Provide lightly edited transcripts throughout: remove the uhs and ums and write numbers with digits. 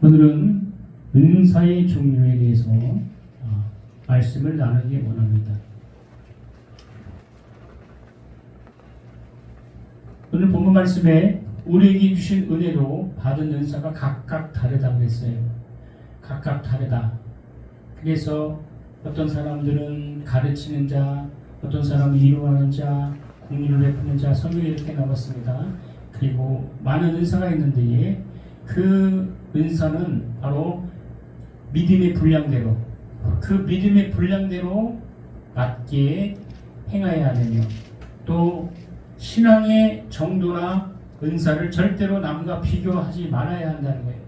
오늘은 은사의 종류에 대해서 말씀을 나누기 원합니다. 오늘 본문 말씀에 우리에게 주신 은혜로 받은 은사가 각각 다르다고 했어요. 각각 다르다. 그래서 어떤 사람들은 가르치는 자, 어떤 사람은 위로하는 자, 공의를 베푸는 자, 성경에 이렇게 나왔습니다. 그리고 많은 은사가 있는데 그 은사는 바로 믿음의 분량대로, 그 믿음의 분량대로 맞게 행하여야 하며, 또 신앙의 정도나 은사를 절대로 남과 비교하지 말아야 한다는 거예요.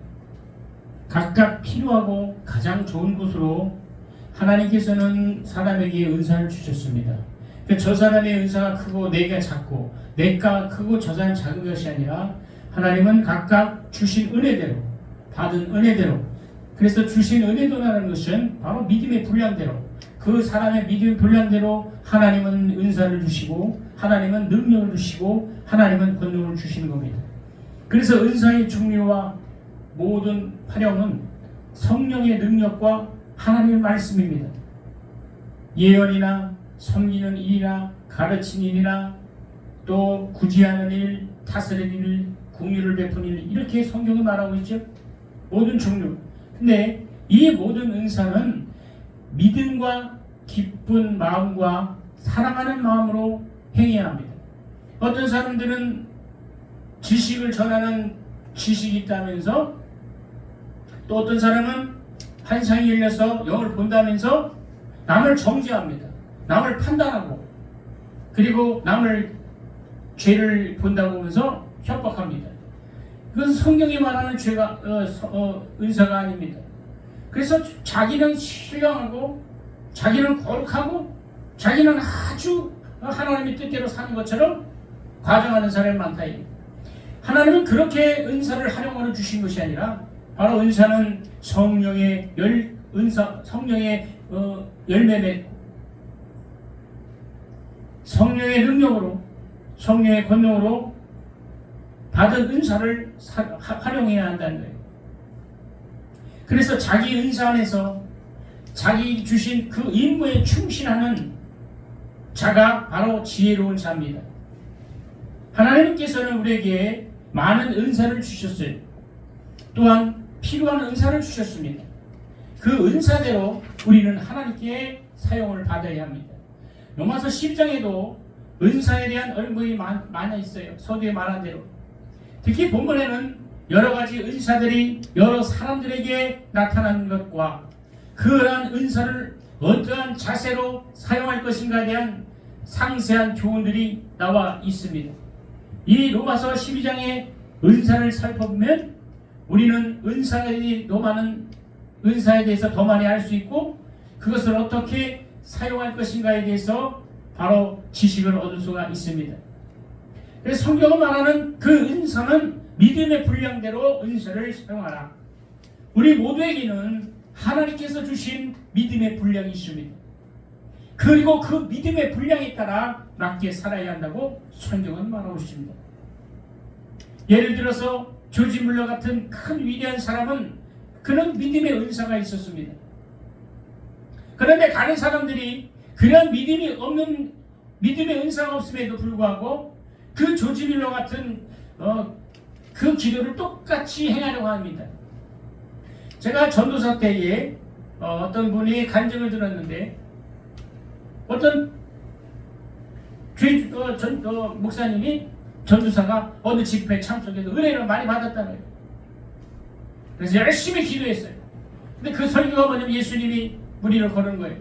각각 필요하고 가장 좋은 곳으로 하나님께서는 사람에게 은사를 주셨습니다. 저 사람의 은사가 크고 내가 작고, 내가 크고 저 사람이 작은 것이 아니라 하나님은 각각 주신 은혜대로, 받은 은혜대로, 그래서 주신 은혜도라는 것은 바로 믿음의 분량대로, 그 사람의 믿음의 분량대로 하나님은 은사를 주시고, 하나님은 능력을 주시고, 하나님은 권능을 주시는 겁니다. 그래서 은사의 종류와 모든 활용은 성령의 능력과 하나님의 말씀입니다. 예언이나 섬기는 일이나 가르치는 일이나 또 구제하는 일, 다스리는 일, 공의를 베푸는 일, 이렇게 성경은 말하고 있죠. 모든 종류. 근데 이 모든 은사는 믿음과 기쁜 마음과 사랑하는 마음으로 행해야 합니다. 어떤 사람들은 지식을 전하는 지식이 있다면서, 또 어떤 사람은 환상이 열려서 영을 본다면서 남을 정죄합니다. 남을 판단하고, 그리고 남을 죄를 본다고 하면서 협박합니다. 그것은 성경이 말하는 은사가 아닙니다. 그래서 자기는 신령하고, 자기는 거룩하고, 자기는 아주 하나님의 뜻대로 사는 것처럼 과장하는 사람이 많다. 하나님은 그렇게 은사를 활용하여 주신 것이 아니라, 바로 은사는 성령의 성령의 열매 맺고, 성령의 능력으로, 성령의 권능으로 받은 은사를 활용해야 한다는 거예요. 그래서 자기 은사 안에서 자기 주신 그 임무에 충실하는 자가 바로 지혜로운 자입니다. 하나님께서는 우리에게 많은 은사를 주셨어요. 또한 필요한 은사를 주셨습니다. 그 은사대로 우리는 하나님께 사용을 받아야 합니다. 로마서 10장에도 은사에 대한 언급이 많이 있어요. 서두에 말한 대로. 특히 본문에는 여러 가지 은사들이 여러 사람들에게 나타나는 것과 그러한 은사를 어떠한 자세로 사용할 것인가에 대한 상세한 교훈들이 나와 있습니다. 이 로마서 12장의 은사를 살펴보면 우리는 은사에 대해서 더 많이 알 수 있고, 그것을 어떻게 사용할 것인가에 대해서 바로 지식을 얻을 수가 있습니다. 그래서 성경은 말하는 그 은사는 믿음의 분량대로 은사를 사용하라. 우리 모두에게는 하나님께서 주신 믿음의 분량이 있습니다. 그리고 그 믿음의 분량에 따라 맞게 살아야 한다고 성경은 말하고 있습니다. 예를 들어서 조지 물러 같은 큰 위대한 사람은 그런 믿음의 은사가 있었습니다. 그런데 다른 사람들이 그런 믿음의 은사가 없음에도 불구하고 그 조지 밀러 같은 그 기도를 똑같이 행하려고 합니다. 제가 전도사 때에 어떤 분이 간증을 들었는데, 어떤 목사님이 전도사가 어느 집회 참석해서 은혜를 많이 받았다는 거예요. 그래서 열심히 기도했어요. 근데 그 설교가 뭐냐면 예수님이 무리를 거는 거예요.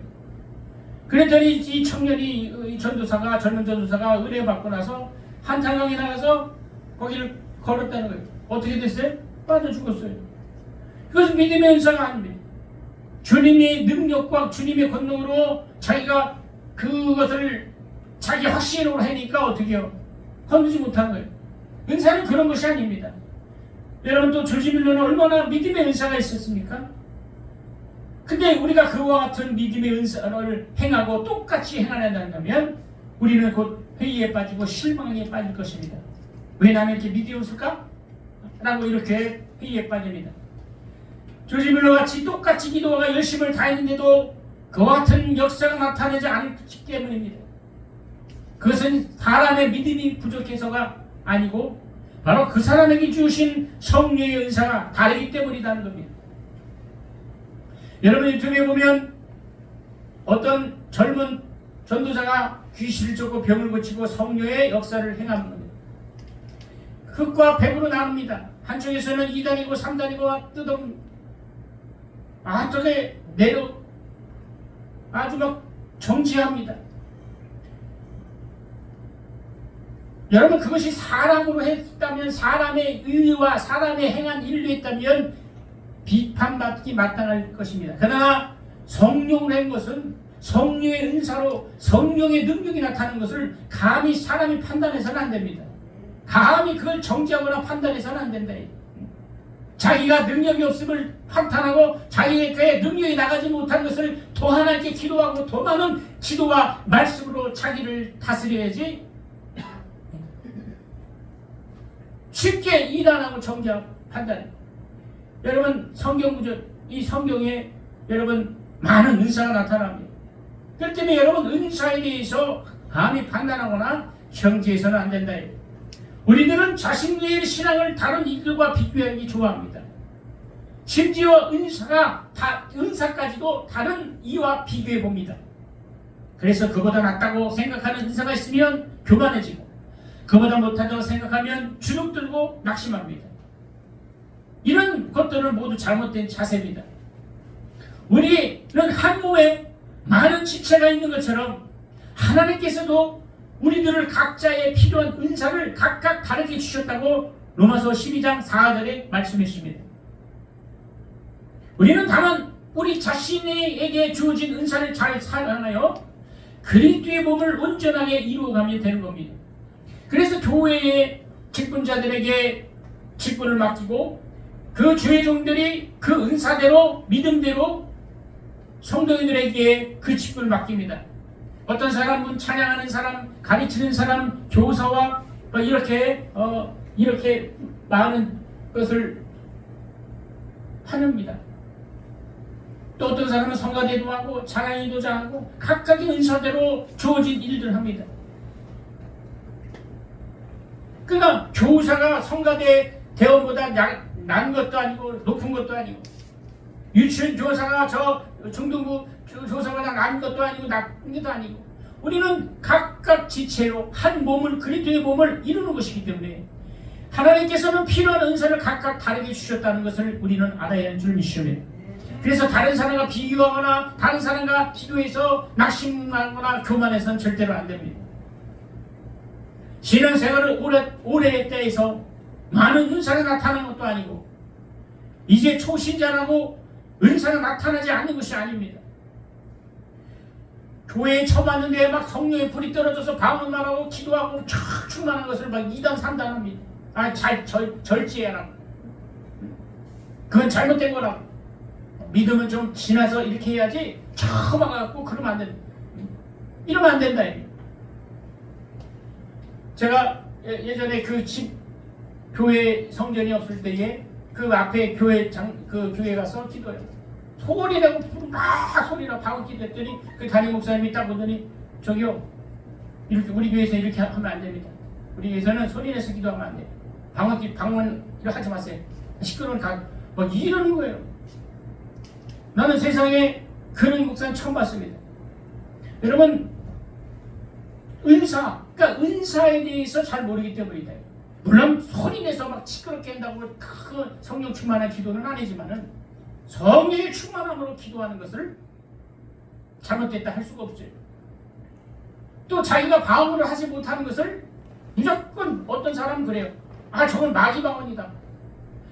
그랬더니 이 청년이, 젊은 전도사가 은혜 받고 나서 한탄강에 나가서 거기를 걸었다는 거예요. 어떻게 됐어요? 빠져 죽었어요. 그것은 믿음의 은사가 아닙니다. 주님의 능력과 주님의 권능으로 자기가 그것을 자기 확신으로 하니까 어떻게 해요? 건드지 못한 거예요. 은사는 그런 것이 아닙니다. 여러분, 또 조지 밀러는 얼마나 믿음의 은사가 있었습니까? 근데 우리가 그와 같은 믿음의 은사를 행하고 똑같이 행하려면 우리는 곧 회의에 빠지고 실망에 빠질 것입니다. 왜 나는 이렇게 믿음이 없을까? 라고 이렇게 회의에 빠집니다. 조지 뮬러 같이 똑같이 기도와 열심을 다했는데도 그와 같은 역사가 나타나지 않기 때문입니다. 그것은 사람의 믿음이 부족해서가 아니고 바로 그 사람에게 주신 성령의 은사가 다르기 때문이라는 겁니다. 여러분 유튜브에 보면 어떤 젊은 전도자가 귀신을 쫓고 병을 고치고 성령의 역사를 행하는 겁니다. 흙과 백으로 나눕니다. 한쪽에서는 2단이고 3단이고 뜯어옵니다. 한쪽에 내려 아주 막 정지합니다. 여러분 그것이 사람으로 했다면 사람의 의와 사람의 행한 일로 했다면 비판받기 마땅할 것입니다. 그러나 성령으로 한 것은 성령의 은사로 성령의 능력이 나타나는 것을 감히 사람이 판단해서는 안 됩니다. 감히 그걸 정지하거나 판단해서는 안 된다. 자기가 능력이 없음을 판단하고 자기의 능력이 나가지 못한 것을 더 하나님께 기도하고 더 많은 기도와 말씀으로 자기를 다스려야지 쉽게 이단하고 정지하고 판단해. 여러분 성경 구절 이 성경에 여러분 많은 은사가 나타납니다. 그렇기 때문에 여러분 은사에 대해서 감히 판단하거나 정지해서는 안 된다. 우리들은 자신의 신앙을 다른 이들과 비교하기 좋아합니다. 심지어 은사까지도 다른 이와 비교해 봅니다. 그래서 그보다 낫다고 생각하는 은사가 있으면 교만해지고 그보다 못하다고 생각하면 주눅 들고 낙심합니다. 이런 것들은 모두 잘못된 자세입니다. 우리는 한 몸에 많은 지체가 있는 것처럼 하나님께서도 우리들을 각자의 필요한 은사를 각각 다르게 주셨다고 로마서 12장 4절에 말씀해 주십니다. 우리는 다만 우리 자신에게 주어진 은사를 잘 사용하여 그리스도의 몸을 온전하게 이루어가면 되는 겁니다. 그래서 교회의 직분자들에게 직분을 맡기고 그 주의 종들이 그 은사대로 믿음대로 성도인들에게 그 직분을 맡깁니다. 어떤 사람은 찬양하는 사람, 가르치는 사람, 교사와 이렇게 많은 것을 하는입니다. 또 어떤 사람은 성가대도 하고 찬양인도도 하고 각각의 은사대로 주어진 일들을 합니다. 그러니까 교사가 성가대 대원보다 난 것도 아니고 높은 것도 아니고 유치원 교사가 저 중등부 교사보다 난 것도 아니고 나쁜 것도 아니고 우리는 각각 지체로 한 몸을 그리스도의 몸을 이루는 것이기 때문에 하나님께서는 필요한 은사를 각각 다르게 주셨다는 것을 우리는 알아야 하는 줄 믿습니다. 그래서 다른 사람과 비교하거나 다른 사람과 비교해서 낙심하거나 교만해서는 절대로 안 됩니다. 신앙생활을 오래 했다 해서 많은 은사가 나타나는 것도 아니고 이제 초신자라고 은사가 나타나지 않는 것이 아닙니다. 교회에 처음 왔는데 막 성령의 불이 떨어져서 방언만 하고 기도하고 충만한 것을 막 2단 3단 합니다. 절제하라고. 그건 잘못된 거라고. 믿음은 좀 지나서 이렇게 해야지 처음 와갖고 그러면 안 된다. 이러면 안 된다. 제가 예전에 그 집 교회 성전이 없을 때에 그 앞에 교회 가서 기도해요. 소리라고 막 소리라고 방언 기도했더니 그 담임 목사님이 딱 보더니 저기요 이렇게 우리 교회에서 이렇게 하면 안 됩니다. 우리 교회에서는 소리 내서 기도하면 안 돼요. 방언 이렇게 하지 마세요. 시끄러운 막 이러는 거예요. 나는 세상에 그런 목사는 처음 봤습니다. 여러분 그러니까 은사에 대해서 잘 모르기 때문이다. 물론 소리내서 막 시끄럽게 한다고 그 성령 충만한 기도는 아니지만은 성령의 충만함으로 기도하는 것을 잘못됐다 할 수가 없어요. 또 자기가 방언을 하지 못하는 것을 무조건 어떤 사람은 그래요. 저건 마귀 방언이다.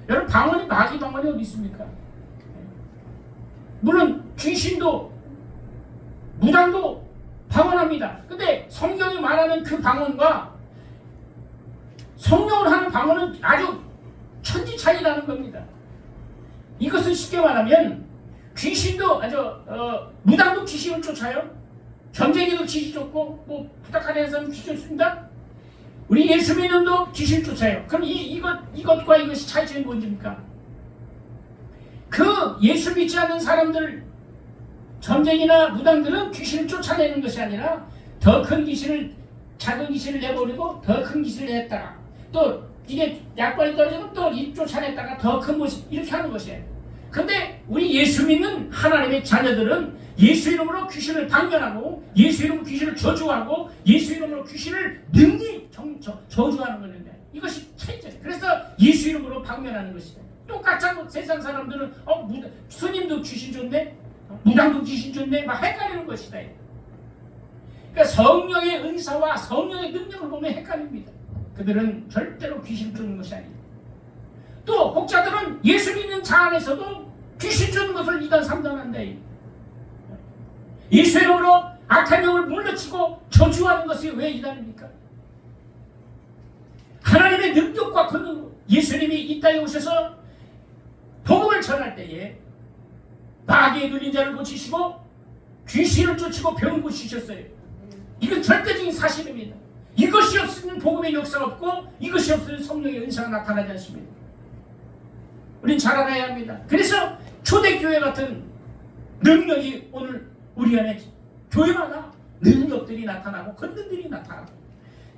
여러분 마귀 방언이 어디 있습니까? 물론 귀신도 무당도 방언합니다. 근데 성경이 말하는 그 방언과 성령을 하는 방언은 아주 천지 차이라는 겁니다. 이것은 쉽게 말하면 귀신도 무당도 귀신을 쫓아요. 전쟁에도 귀신 쫓고 뭐 부탁하는 데서는 귀신 쫓습니다. 우리 예수 믿는도 귀신 쫓아요. 그럼 이것과 이것이 차이점이 뭔지입니까? 그 예수 믿지 않는 사람들, 점쟁이나 무당들은 귀신을 쫓아내는 것이 아니라 더 큰 귀신을, 작은 귀신을 내버리고 더 큰 귀신을 냈다가 또 이게 약발이 떨어지면 또 쫓아냈다가 더 큰 모습, 이렇게 하는 것이에요. 근데 우리 예수 믿는 하나님의 자녀들은 예수 이름으로 귀신을 방면하고 예수 이름으로 귀신을 저주하고 예수 이름으로 귀신을 능히 저주하는 것인데, 이것이 차이죠. 그래서 예수 이름으로 방면하는 것이다. 똑같잖아. 세상 사람들은 스님도 귀신 줬네, 무당도 귀신 줬네, 막 헷갈리는 것이다. 그러니까 성령의 은사와 성령의 능력을 보면 헷갈립니다. 그들은 절대로 귀신 쫓는 것이 아닙니다. 또 혹자들은 예수 믿는 자 안에서도 귀신 쫓는 것을 이단 삼단한다. 예수 이름으로 악한 영을 물러치고 저주하는 것이 왜 이단입니까? 하나님의 능력과 권능으로 예수님이 이 땅에 오셔서 복음을 전할 때에 마귀의 눌린 자를 고치시고 귀신을 쫓고 병을 고치셨어요. 이건 절대적인 사실입니다. 이것이 없으면 복음의 역사가 없고 이것이 없으면 성령의 은사가 나타나지 않습니다. 우리는 잘 알아야 합니다. 그래서 초대교회 같은 능력이 오늘 우리 안에 교회마다 능력들이 나타나고 권능들이 나타나고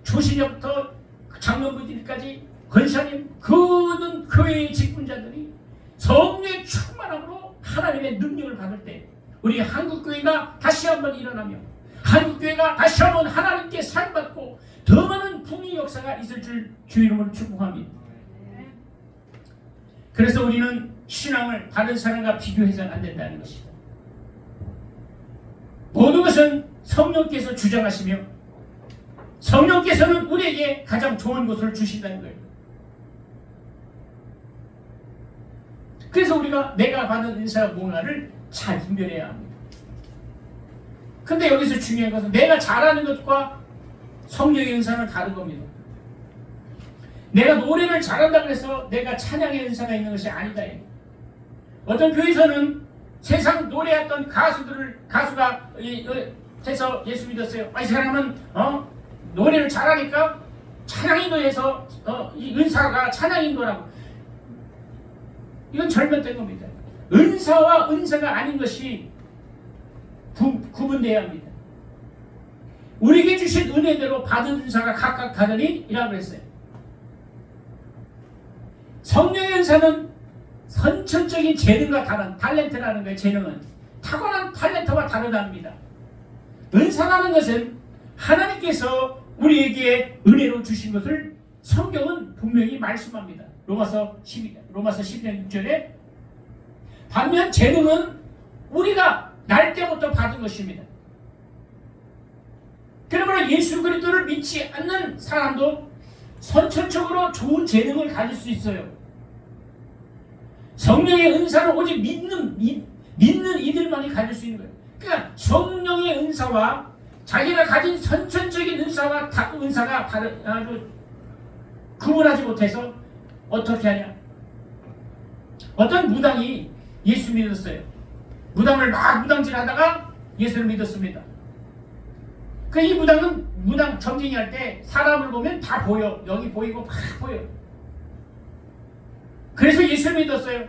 초신역부터 장로부들까지 권사님 그든 교회의 직분자들이 성령의 충만함으로 하나님의 능력을 받을 때 우리 한국교회가 다시 한번 일어나며 한국교회가 다시 한번 하나님께 사랑받고 더 많은 부흥의 역사가 있을 줄 주 이름으로 축복합니다. 그래서 우리는 신앙을 다른 사람과 비교해서는 안 된다는 것입니다. 모든 것은 성령께서 주장하시며 성령께서는 우리에게 가장 좋은 것을 주신다는 거예요. 그래서 우리가 내가 받은 은사가 뭔가를 잘 분별해야 합니다. 근데 여기서 중요한 것은 내가 잘하는 것과 성령의 은사는 다른 겁니다. 내가 노래를 잘한다고 해서 내가 찬양의 은사가 있는 것이 아니다. 어떤 교회에서는 세상 노래했던 가수가 해서 예수 믿었어요. 이 사람은 노래를 잘하니까 찬양인도에서 이 은사가 찬양인도라고. 이건 잘못된 겁니다. 은사와 은사가 아닌 것이 구분되어야 합니다. 우리에게 주신 은혜대로 받은 은사가 각각 다르니 이라고 했어요. 성령의 은사는 선천적인 재능과 다른 탤런트라는 거예요. 재능은 타고난 탤런트와 다르답니다. 은사라는 것은 하나님께서 우리에게 은혜로 주신 것을 성경은 분명히 말씀합니다. 로마서 12장 6절에 반면 재능은 우리가 날 때부터 받은 것입니다. 그러므로 예수 그리스도를 믿지 않는 사람도 선천적으로 좋은 재능을 가질 수 있어요. 성령의 은사를 오직 믿는 이들만이 가질 수 있는 거예요. 그러니까 성령의 은사와 자기가 가진 선천적인 은사가 아주 구분하지 못해서 어떻게 하냐? 어떤 무당이 예수 믿었어요. 무당을 막 무당질하다가 예수를 믿었습니다. 그 이 무당은 무당 점쟁이 할 때 사람을 보면 다 보여. 여기 보이고 다 보여. 그래서 예수를 믿었어요.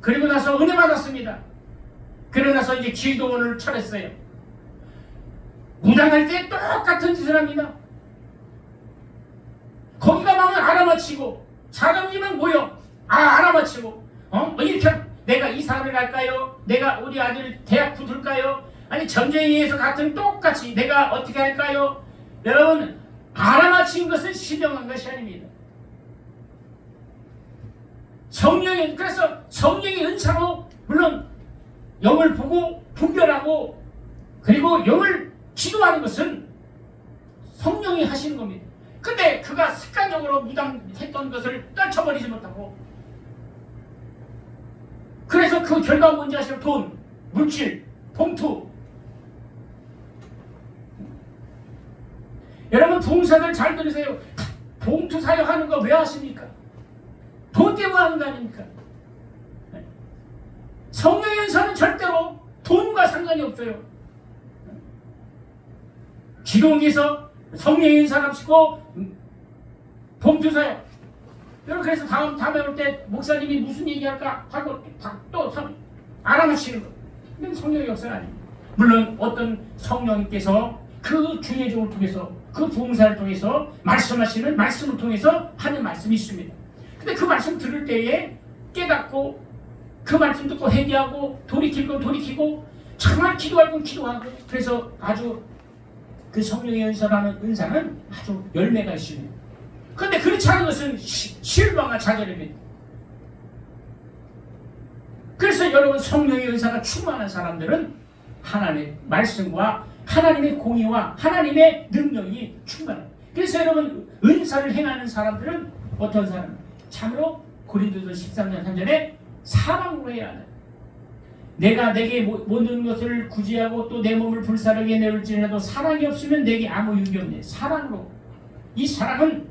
그리고 나서 은혜 받았습니다. 그러고 나서 이제 기도원을 차렸어요. 무당할 때 똑같은 짓을 합니다. 거기 가면 알아맞히고 사람이면 모여. 알아맞히고 이렇게 내가 이사를 갈까요? 내가 우리 아들 대학 붙을까요? 아니 점쟁이에서 같은 똑같이 내가 어떻게 할까요? 여러분 알아맞힌 것은 신령한 것이 아닙니다. 그래서 성령의 은사로 물론 영을 보고 분별하고 그리고 영을 지도하는 것은 성령이 하시는 겁니다. 근데 그가 습관적으로 무당했던 것을 떨쳐버리지 못하고 그래서 그 결과가 뭔지 아시죠? 돈, 물질, 봉투. 여러분 봉사들 잘 들으세요. 봉투 사역하는 거 왜 하십니까? 돈 때문에 하는 거 아닙니까? 성령의 은사는 절대로 돈과 상관이 없어요. 기도원에서 성령의 은사랍시고 봉투 사역 여러분 그래서 다음에 올 때 목사님이 무슨 얘기할까 하고 또 알아맞히는 거예요. 이건 성령의 역사가 아닙니다. 물론 어떤 성령님께서 그 주의종을 통해서 그 부흥사를 통해서 말씀하시는 말씀을 통해서 하는 말씀이 있습니다. 근데 그 말씀 들을 때에 깨닫고 그 말씀 듣고 회개하고 돌이킬 건 돌이키고 정말 기도할 건 기도하고 그래서 아주 그 성령의 은사는 아주 열매가 있습니다. 그런데 그렇지 않은 것은 실망과 좌절입니다. 그래서 여러분 성령의 은사가 충만한 사람들은 하나님의 말씀과 하나님의 공의와 하나님의 능력이 충만해요. 그래서 여러분 은사를 행하는 사람들은 어떤 사람? 참으로 고린도서 13장 3절에 사랑으로 해야 한다. 내가 내게 모든 것을 구제하고 또 내 몸을 불사르게 내올지라도 사랑이 없으면 내게 아무 유익이 없네. 사랑으로. 이 사랑은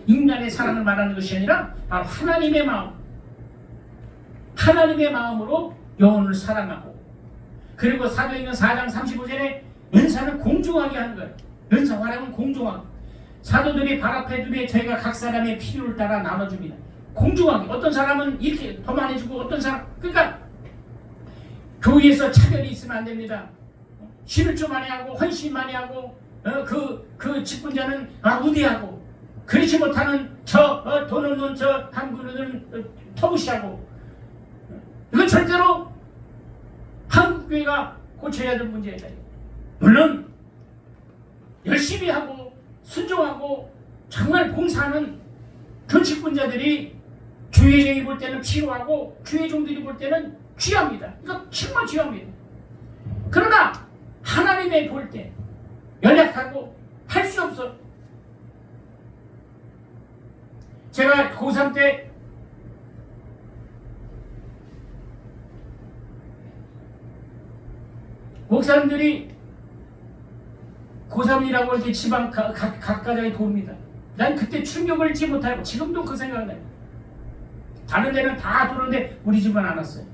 인간의 사랑을 말하는 것이 아니라 바로 하나님의 마음, 하나님의 마음으로 영혼을 사랑하고 그리고 사도행전 4장 35절에 은사는 공정하게 하는 거예요. 은사 활용은 공정하게. 사도들이 발 앞에 두에 저희가 각 사람의 필요를 따라 나눠줍니다. 공정하게. 어떤 사람은 이렇게 더 많이 주고 어떤 사람 그러니까 교회에서 차별이 있으면 안 됩니다. 11조 많이 하고 헌신 많이 하고 그 직분자는 우대하고 그렇지 못하는 돈 없는 한 그릇은 터부시하고 이건 절대로 한국 교회가 고쳐야 될 문제다. 물론 열심히 하고 순종하고 정말 봉사하는 그 직분자들이 교회종이 볼 때는 필요하고 교회종들이 볼 때는 귀합니다. 이거 정말 귀합니다. 그러나 하나님의 볼 때 연약하고 할 수 없어. 제가 고3 때 목사님들이 고3이라고 이렇게 지방 각 가정에 돕니다. 난 그때 충격을 잊지 못하고 지금도 그 생각이 나요. 다른 데는 다 들었는데 우리 집은 안 왔어요.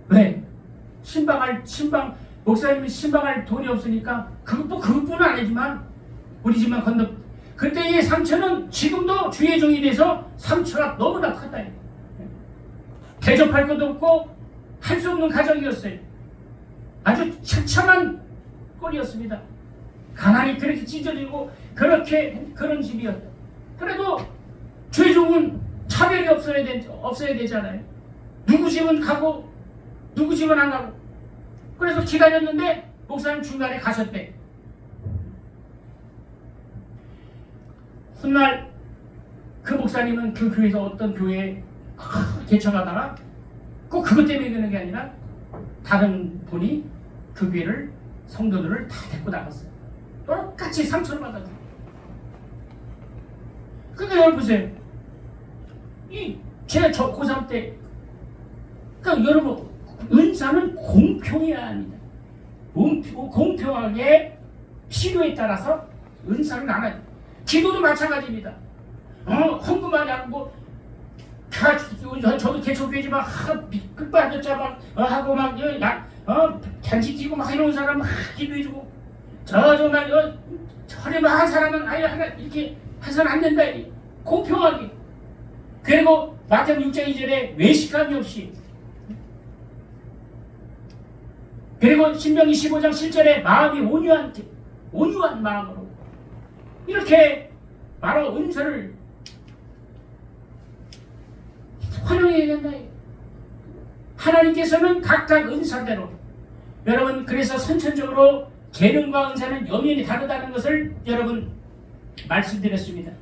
왜? 목사님이 신방할 돈이 없으니까 그것뿐은 아니지만 우리 집만 건너. 그때의 상처는 지금도 주의 종이 돼서 상처가 너무나 컸다. 대접할 것도 없고 할 수 없는 가정이었어요. 아주 처참한 꼴이었습니다. 가난이 그렇게 찢어지고 그런 집이었다. 그래도 주의 종은 차별이 없어야 되잖아요. 누구 집은 가고 누구 집은 안 가고. 그래서 기다렸는데 목사님 중간에 가셨대. 훗날 그 목사님은 그 교회에서 어떤 교회에 개척하다가 꼭 그것 때문에 그러는 게 아니라 다른 분이 그 교회를 성도들을 다 데리고 나갔어요. 똑같이 상처를 받았어요. 근데 여러분 보세요. 제가 고3 때 그러니까 여러분 은사는 공평해야 합니다. 공평하게 필요에 따라서 은사를 나눠요. 기도도 마찬가지입니다. 헌금 많이 하고 저도 개척교회지만 끝받았자 막 하고 막 잔치 끼고 막 이런 사람 막 기도해주고 정말 저렴한 사람은 아예 하나 이렇게 해서는 안 된다. 공평하게. 그리고 마태복음 6장 2절에 외식감이 없이 그리고 신명기 15장 7절에 마음이 온유한 마음으로 이렇게 바로 은사를 활용해야 된다. 하나님께서는 각각 은사대로 여러분 그래서 선천적으로 재능과 은사는 영역이 다르다는 것을 여러분 말씀드렸습니다.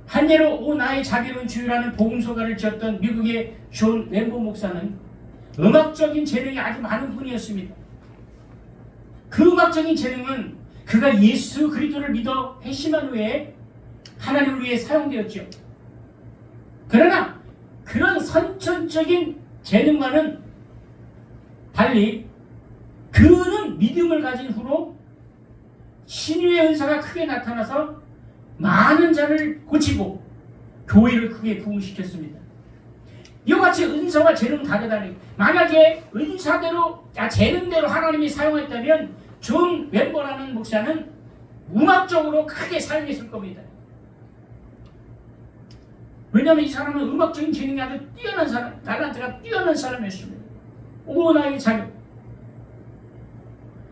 한 예로 오 나의 자비로운 주유라는 복음서가를 지었던 미국의 존 웬보 목사는 음악적인 재능이 아주 많은 분이었습니다. 그 음악적인 재능은 그가 예수 그리스도를 믿어 회심한 후에 하나님을 위해 사용되었죠. 그러나 그런 선천적인 재능과는 달리 그는 믿음을 가진 후로 신유의 은사가 크게 나타나서 많은 자를 고치고 교회를 크게 부흥시켰습니다. 이와 같이 은사와 재능은 다르다니 만약에 은사대로 재능대로 하나님이 사용했다면 존 웬버라는 목사는 음악적으로 크게 사용했을 겁니다. 왜냐하면 이 사람은 음악적인 재능이 아주 뛰어난 사람, 달란트가 뛰어난 사람이었습니다. 오나의 자녀.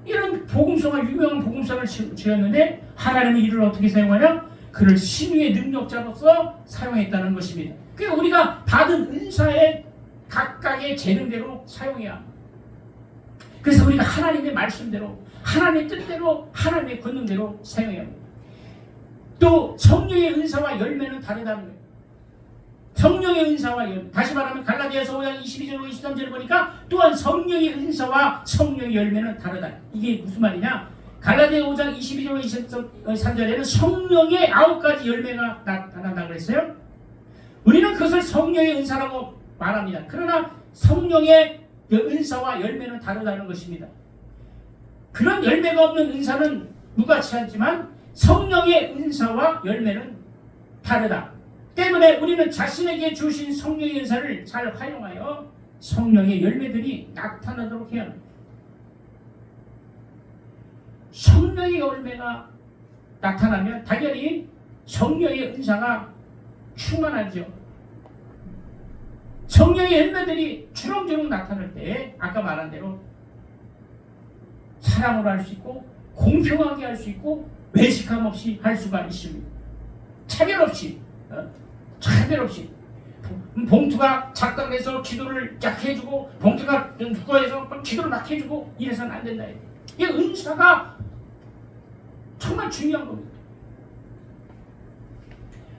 이런 복음서가 유명한 복음서를 지었는데 하나님이 이를 어떻게 사용하냐? 그를 신유의 능력자로서 사용했다는 것입니다. 그러니까 우리가 받은 은사의 각각의 재능대로 사용해야 합니다. 그래서 우리가 하나님의 말씀대로, 하나님의 뜻대로, 하나님의 권능대로 사용해야 합니다. 또 성령의 은사와 열매는 다르다는 거예요. 성령의 은사와 열매. 다시 말하면 갈라디아서 5장 22절 23절 보니까 또한 성령의 은사와 성령의 열매는 다르다. 이게 무슨 말이냐? 갈라디아 5장 22절 23절에는 성령의 9가지 열매가 나타난다고 했어요. 우리는 그것을 성령의 은사라고 말합니다. 그러나 성령의 은사와 열매는 다르다는 것입니다. 그런 열매가 없는 은사는 무가치 않지만 성령의 은사와 열매는 다르다. 때문에 우리는 자신에게 주신 성령의 은사를 잘 활용하여 성령의 열매들이 나타나도록 해야 합니다. 성령의 열매가 나타나면 당연히 성령의 은사가 충만하죠. 성령의 열매들이 주렁주렁 나타날 때 아까 말한 대로 사랑으로 할 수 있고 공평하게 할 수 있고 외식함 없이 할 수가 있습니다. 차별 없이 봉투가 작다고 해서 기도를 쫙 해주고 봉투가 두꺼워서 기도를 막 해주고 이래서는 안 된다. 이 은사가 정말 중요한 겁니다.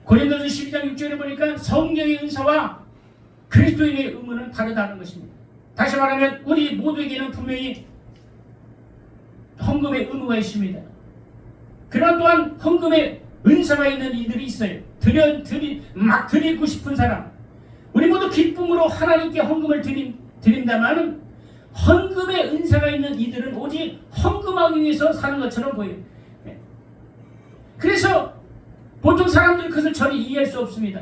고린도서 12장 6절에 보니까 성령의 은사와 그리스도인의 의무는 다르다는 것입니다. 다시 말하면 우리 모두에게는 분명히 헌금의 의무가 있습니다. 그러나 또한 헌금의 은사가 있는 이들이 있어요. 막 드리고 싶은 사람. 우리 모두 기쁨으로 하나님께 헌금을 드린다면 헌금의 은사가 있는 이들은 오직 헌금하기 위해서 사는 것처럼 보여요. 그래서 보통 사람들은 그것을 전혀 이해할 수 없습니다.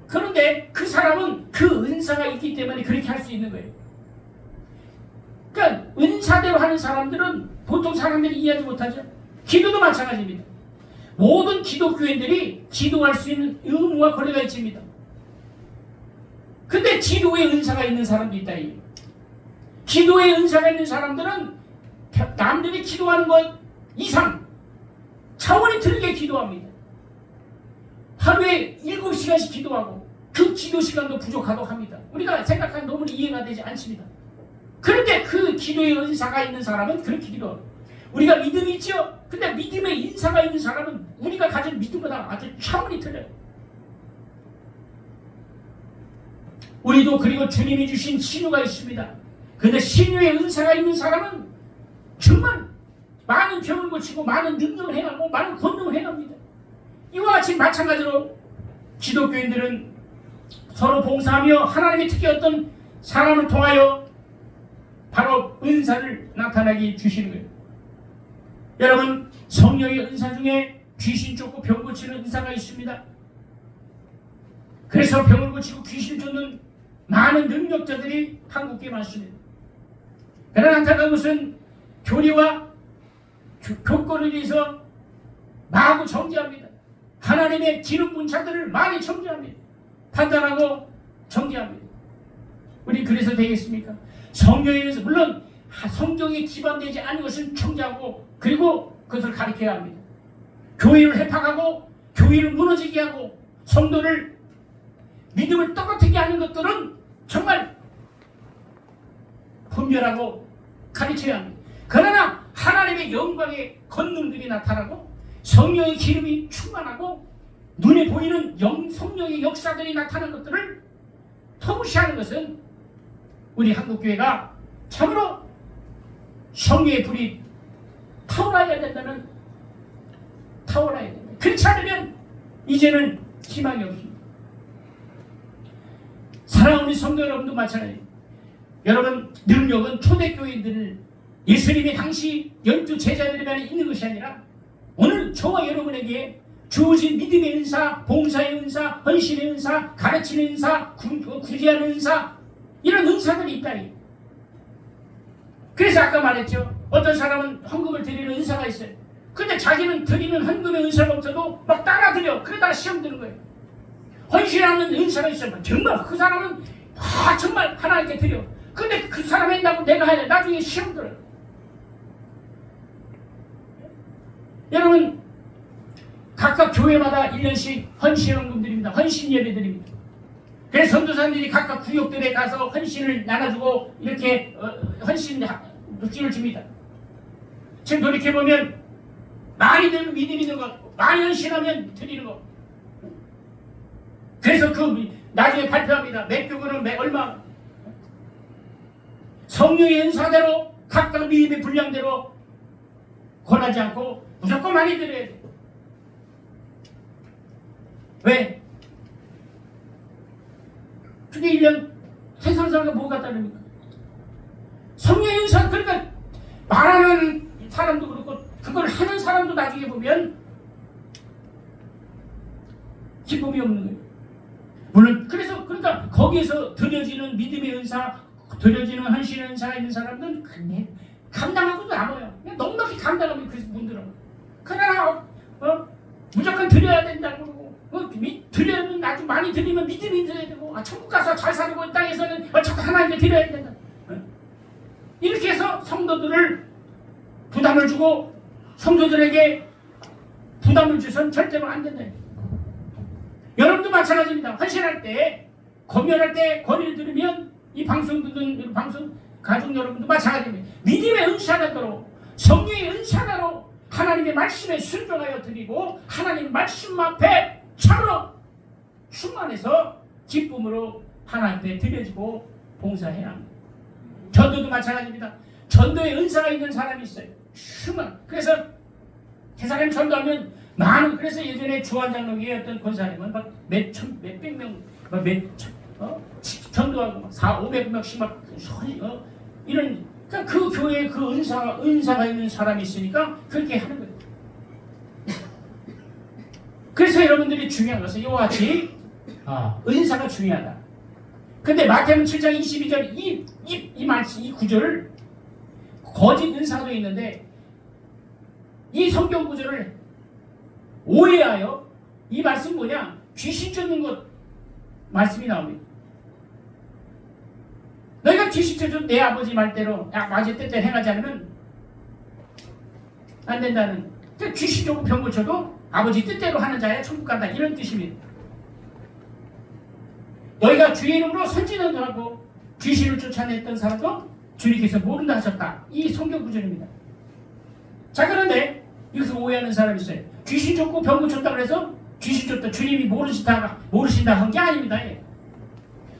그런데 그 사람은 그 은사가 있기 때문에 그렇게 할 수 있는 거예요. 그러니까 은사대로 하는 사람들은 보통 사람들이 이해하지 못하죠. 기도도 마찬가지입니다. 모든 기독교인들이 기도할 수 있는 의무와 권리가 있습니다. 근데 기도의 은사가 있는 사람도 있다. 기도의 은사가 있는 사람들은 남들이 기도하는 것 이상 차원이 틀리게 기도합니다. 하루에 7시간씩 기도하고 그 기도 시간도 부족하다고 합니다. 우리가 생각하는 너무 이해가 되지 않습니다. 그런데 그 기도의 은사가 있는 사람은 그렇게 기도합니다. 우리가 믿음이 있죠? 근데 믿음의 인사가 있는 사람은 우리가 가진 믿음보다 아주 차원이 틀려요. 우리도 그리고 주님이 주신 신유가 있습니다. 그런데 신유의 은사가 있는 사람은 정말 많은 병을 고치고 많은 능력을 행하고 많은 권능을 행합니다. 이와 같이 마찬가지로 기독교인들은 서로 봉사하며 하나님의 특히 어떤 사람을 통하여 바로 은사를 나타나게 주시는 거예요. 여러분, 성령의 은사 중에 귀신 쫓고 병 고치는 은사가 있습니다. 그래서 병을 고치고 귀신 쫓는 많은 능력자들이 한국에 많습니다. 그러나 안타까운 것은 교리와 교권을 위해서 마구 정죄합니다. 하나님의 기름 부은 자들을 많이 정죄합니다. 판단하고 정죄합니다. 우리 그래서 되겠습니까? 성경에 의해서 물론 성경에 기반되지 않은 것은 정죄하고 그리고 그것을 가르쳐야 합니다. 교회를 해박하고 교회를 무너지게 하고 성도를 믿음을 떨어뜨리게 하는 것들은 정말 분별하고 가르쳐야 합니다. 그러나 하나님의 영광의 권능들이 나타나고 성령의 기름이 충만하고 눈에 보이는 성령의 역사들이 나타나는 것들을 통시하는 것은 우리 한국교회가 참으로 성령의 불이 타오라야 된다면 타오라야 된다. 그렇지 않으면 이제는 희망이 없습니다. 사랑하는 우리 성도 여러분도 마찬가지입니다. 여러분, 능력은 초대교인들을 예수님이 당시 12제자들에 만에 있는 것이 아니라 오늘 저와 여러분에게 주어진 믿음의 은사, 봉사의 은사, 헌신의 은사, 가르치는 은사, 구제하는 은사, 이런 은사들이 있다. 그래서 아까 말했죠. 어떤 사람은 헌금을 드리는 은사가 있어요. 근데 자기는 드리는 헌금의 은사가 없어도 막 따라 드려. 그러다가 시험 드는 거예요. 헌신하는 은사가 있으면 정말 그 사람은 정말 하나님께 드려. 근데 그 사람 했다고 내가 해야 돼. 나중에 시험 들어요. 여러분, 각각 교회마다 1년씩 헌신헌금 드립니다. 헌신 예배 드립니다. 그래서 전도사님들이 각각 구역들에 가서 헌신을 나눠주고 이렇게 헌신 느낌을 줍니다. 지금 돌이켜보면 많이 되면 믿음이 있는 것 같고 많이 헌신하면 드리는 것. 그래서 그 나중에 발표합니다. 몇 교구는 얼마. 성령의 은사대로 각각 믿음의 분량대로 권하지 않고 무조건 많이 드려야 돼. 왜? 그게 1년 세상 사람과 뭐가 다릅니까? 성령의 은사, 그러니까 말하는 사람도 그렇고 그걸 하는 사람도 나중에 보면 기쁨이 없는 거예요. 물론 그래서 그러니까 거기에서 드려지는 믿음의 은사, 드려지는 헌신의 은사가 있는 사람들은 감당하고도 남아요. 그냥 넉넉히 감당하면 그 분들은. 그러나 무조건 드려야 된다고 그러고 드려면 아주 많이 드리면 믿음이 드려야 되고 천국 가서 잘 살고 이 땅에서는 어차피 하나님께 드려야 된다. 이렇게 해서 성도들을 부담을 주고 성도들에게 부담을 주선 절대로 안 된다. 여러분도 마찬가지입니다. 헌신할 때, 권면할 때 권위를 들으면 이 방송 듣는 방송 가족 여러분도 마찬가지입니다. 믿음의 은사대로 성령의 은사대로 하나님의 말씀에 순종하여 드리고 하나님의 말씀 앞에 참으로 충만해서 기쁨으로 하나님 앞에 드려지고 봉사해야 합니다. 전도도 마찬가지입니다. 전도의 은사가 있는 사람이 있어요. 충만. 그래서 그 사람이 전도하면 많은. 그래서 예전에 주한장로교회 어떤 권사님은 막 몇백 명, 전도하고 막 400~500명씩 막 이런. 그러니까 그 교회에 그 은사가 있는 사람이 있으니까 그렇게 하는 거예요. 그래서 여러분들이 중요한 것은 이와 같이 은사가 중요하다. 근데 마태복음 7장 22절 이 말씀, 이 구절을 거짓 은사도 있는데 이 성경 구절을 오해하여 이 말씀 뭐냐? 귀신 쫓는 것 말씀이 나옵니다. 너희가 귀신 쫓은 내 아버지 말대로 아버지 뜻대로 행하지 않으면 안 된다는. 그러니까 귀신 쫓고 병 고쳐도 아버지 뜻대로 하는 자야 천국 간다, 이런 뜻입니다. 너희가 주의 이름으로 선지자도 하고 귀신을 쫓아냈던 사람도 주님께서 모른다 하셨다. 이 성경 구절입니다. 자, 그런데 여기서 오해하는 사람이 있어요. 귀신 쫓고 병 고쳤다고 해서 귀신 쫓다 주님이 모르신다 한 게 아닙니다.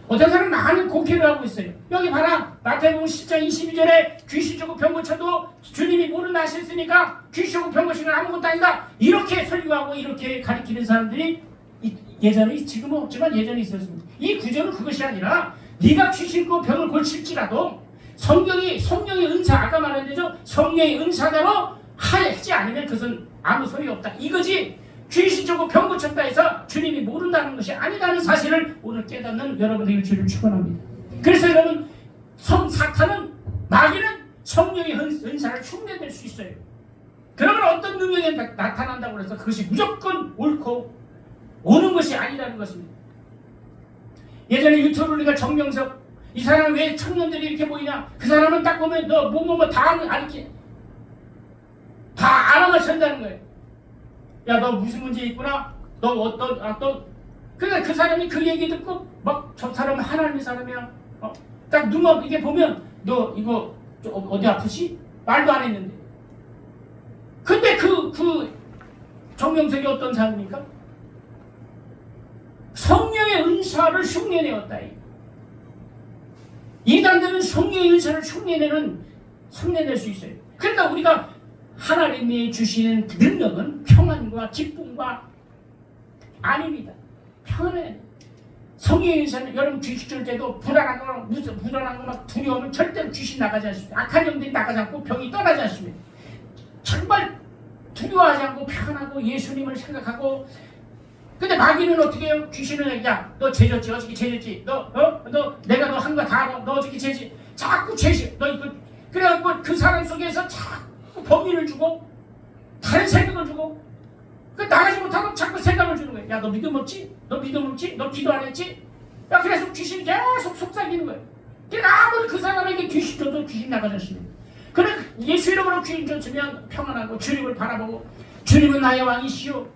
어떤 사람은 많은 곡해를 하고 있어요. 여기 봐라, 마태복음 10장 22절에 귀신 쫓고 병 고쳐도 주님이 모른다 하셨으니까 귀신 쫓고 병 고치는 아무것도 아니다, 이렇게 설교하고 이렇게 가르치는 사람들이 예전에, 지금은 없지만 예전에 있었습니다. 이 구절은 그것이 아니라 네가 귀신 쫓고 병을 고칠지라도 성령의 은사, 아까 말한 대로 성령의 은사대로 하지 않으면 그것은 아무 소용이 없다, 이거지. 귀신 쫓고 병 고쳤다 해서 주님이 모른다는 것이 아니라는 사실을 오늘 깨닫는 여러분의 일주일을 축원합니다. 그래서 여러분, 사탄은, 마귀는 성령의 은사를 흉내낼 수 있어요. 그러면 어떤 능력이 나타난다고 해서 그것이 무조건 옳고 오는 것이 아니라는 것입니다. 예전에 유튜브를 우리가 정명석, 이 사람은 왜 청년들이 이렇게 보이냐? 그 사람은 딱 보면 너 뭐 다 이렇게 다 알아맞힌다는 거예요. 야, 너 무슨 문제 있구나? 너 그러니까 그 사람이 그 얘기 듣고 막 저 사람은 하나님의 사람이야. 딱 눈만 이게 보면 너 이거 어디 아프지? 말도 안 했는데. 근데 그 정명석이 어떤 사람입니까? 성령의 은사를 흉내내었다. 이단들은 성령의 은사를 흉내낼 수 있어요. 그러니까 우리가 하나님이 주시는 능력은 평안과 기쁨과 아닙니다. 평안해. 성령의 은사는 여러분 귀신 줄 때도 불안한 거 막 두려우면 절대로 귀신 나가지 않습니다. 악한 영들이 나가지 않고 병이 떠나지 않습니다. 정말 두려워하지 않고 평안하고 예수님을 생각하고. 근데 마귀는 어떻게 해요? 귀신을 야, 너 죄졌지? 어떻게 죄졌지? 너 내가 너 한 거 다 알아? 너 어떻게 죄지? 자꾸 죄지. 너 이거 그래갖고 그 사람 속에서 자꾸 범인을 주고 다른 생각을 주고 그 나가지 못하고 자꾸 생각을 주는 거예요. 야, 너 믿음 없지? 너 믿음 없지? 너 기도 안 했지? 야, 그래서 귀신이 계속 속삭이는 거예요. 그러니까 아무리 그 사람에게 귀신 줘도 귀신 나가졌습니다. 그래 예수 이름으로 귀신 줬으면 평안하고 주님을 바라보고 주님은 나의 왕이시오.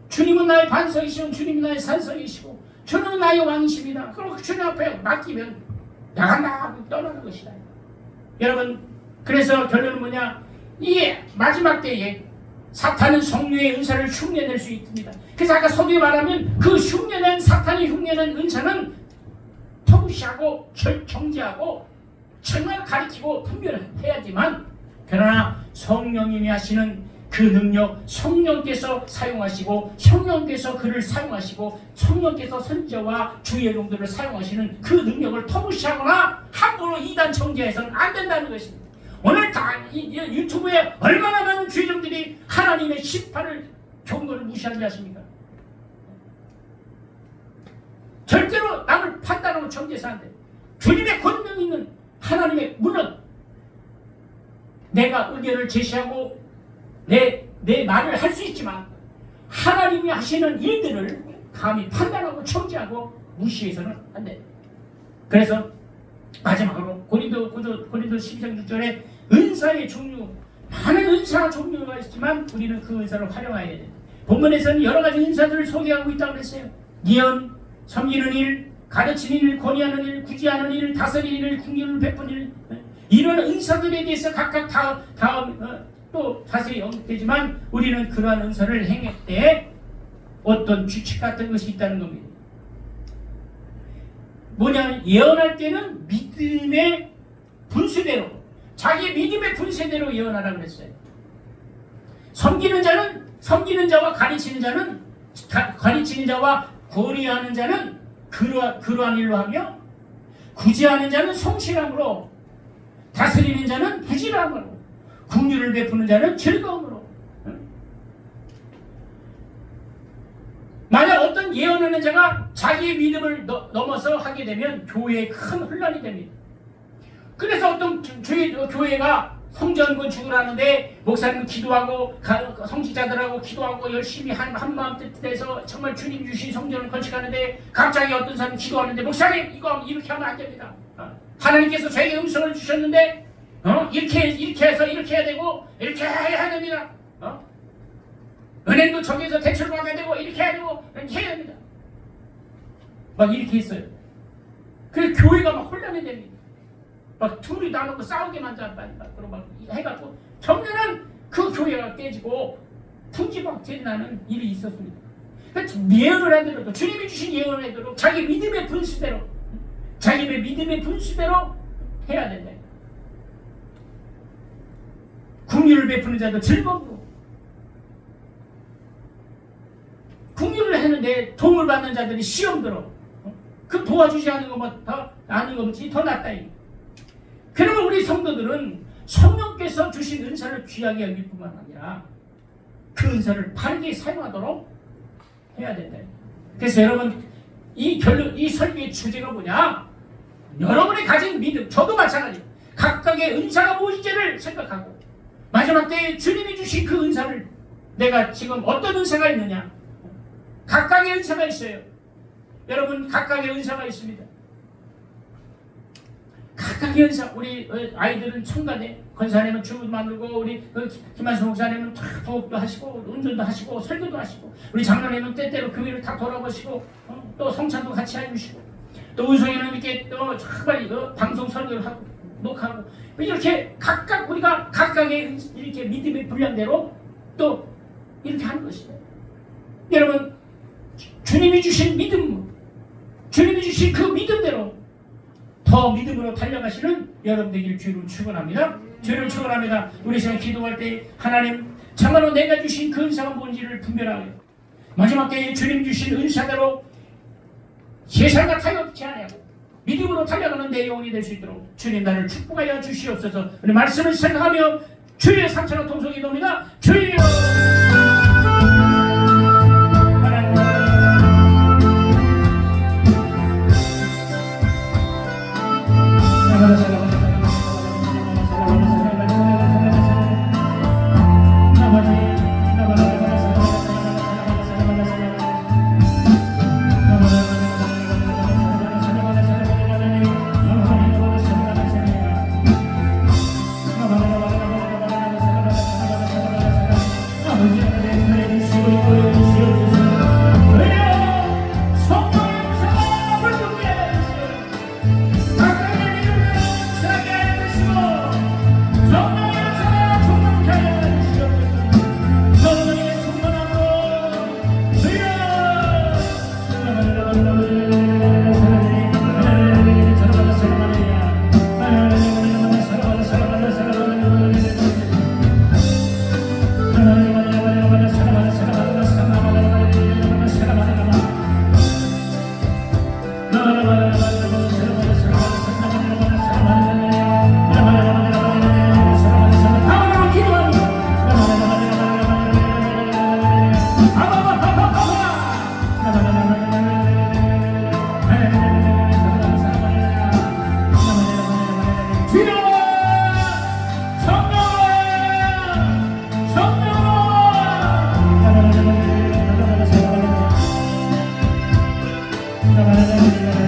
주님은 나의 반석이시오. 주님은 나의 산성이시고 주님은 나의 왕이십니다. 그리고 주님 앞에 맡기면 나간다 하고 떠나는 것이다. 여러분, 그래서 결론은 뭐냐? 이 마지막 때에 사탄은 성령의 은사를 흉내낼 수 있습니다. 그래서 아까 서두에 말하면 그 흉내낸 사탄이 흉내낸 은사는 터부시하고 정지하고 정말 가리키고 분별해야지만, 그러나 성령님이 하시는 그 능력, 성령께서 사용하시고 성령께서 그를 사용하시고 성령께서 선지자와 주의 종들을 사용하시는 그 능력을 터부시하거나 함부로 이단 정지해서는 안 된다는 것입니다. 오늘 다 유튜브에 얼마나 많은 주의종들이 하나님의 심판을 경고를 무시하지 않습니까? 절대로 남을 판단하고 정죄해서 안 돼. 주님의 권능 있는 하나님의, 물론 내가 의견을 제시하고 내 말을 할 수 있지만 하나님이 하시는 일들을 감히 판단하고 정죄하고 무시해서는 안 돼. 그래서 마지막으로 고린도 12장 6절에 은사의 종류, 많은 은사 종류가 있지만 우리는 그 은사를 활용해야 돼. 본문에서는 여러 가지 은사들을 소개하고 있다고 그랬어요. 예언, 섬기는 일, 가르치는 일, 권위하는 일, 구제하는 일, 다스리는 일, 궁유를 베푸는 일, 이런 은사들에 대해서 각각 또 자세히 언급되지만 우리는 그러한 은사를 행할 때 어떤 규칙 같은 것이 있다는 겁니다. 뭐냐면 예언할 때는 믿음의 분수대로, 자기 믿음의 분수대로 예언하라고 그랬어요. 섬기는 자와 가르치는 자는, 가르치는 자와 권위하는 자는 그러한 일로 하며, 구제하는 자는 성실함으로, 다스리는 자는 부지런함으로, 긍휼을 베푸는 자는 즐거움으로. 만약 어떤 예언하는 자가 자기의 믿음을 넘어서 하게 되면 교회에 큰 혼란이 됩니다. 그래서 어떤 교회가 성전 건축을 하는데 목사님은 기도하고 성직자들하고 기도하고 열심히 한 마음 뜻해서 정말 주님 주신 성전을 건축하는데 갑자기 어떤 사람이 기도하는데 목사님 이거 이렇게 하면 안 됩니다. 하나님께서 저에게 음성을 주셨는데 이렇게 해서 이렇게 해야 되고 이렇게 해야 됩니다. 은행도 저기에서 대출 받아야 되고 이렇게 해야 되고 이렇게 해야 됩니다. 막 이렇게 했어요. 그래서 교회가 막 혼란이 됩니다. 막 둘이 나누고 싸우게 만들고 막 해갖고 정년은 그 교회가 깨지고 풍지박질 나는 일이 있었습니다. 그래서 예언을 하더라도 주님이 주신 예언을 하더라도 자기 믿음의 분수대로 해야 된다. 긍휼을 베푸는 자도 즐거움으로, 긍휼을 하는데 도움을 받는 자들이 시험 들어. 그 도와주지 않는 것만 더 아는 것이 더 낫다. 그러면 우리 성도들은 성령께서 주신 은사를 귀하게 여길 뿐만 아니라 그 은사를 바르게 사용하도록 해야 된다. 그래서 여러분 이 설교의 주제가 뭐냐? 여러분이 가진 믿음, 저도 마찬가지. 각각의 은사가 무엇인지를 생각하고 마지막 때에 주님이 주신 그 은사를 내가 지금 어떤 은사가 있느냐? 각각의 은사가 있어요. 여러분 각각의 은사가 있습니다. 각각의 은사, 우리 아이들은 청가대, 권사님은 주부도 만들고, 우리 김한수 목사님은 부업도 하시고, 운전도 하시고, 설교도 하시고, 우리 장로님은 때때로 교회를 다 돌아보시고, 또 성찬도 같이 해주시고, 또 은성이는 이렇게 또 정말 방송 설교를 하고, 녹화하고, 이렇게 각각 우리가 각각의 이렇게 믿음의 분량대로 또 이렇게 하는 것이에요. 여러분, 주님이 주신 믿음, 주님이 주신 그 믿음대로 더 믿음으로 달려가시는 여러분 되기를 주로 축원합니다. 주를 축원합니다. 우리 시간 기도할 때 하나님 참으로 내가 주신 그 은사가 뭔지를 분별하게 마지막 때에 주님 주신 은사대로 세상과 타협치 않고 믿음으로 달려가는 내 영혼이 될 수 있도록 주님 나를 축복하여 주시옵소서. 우리 말씀을 생각하며 주의 삼천원 통성기도입니다. 주여 감사합니다.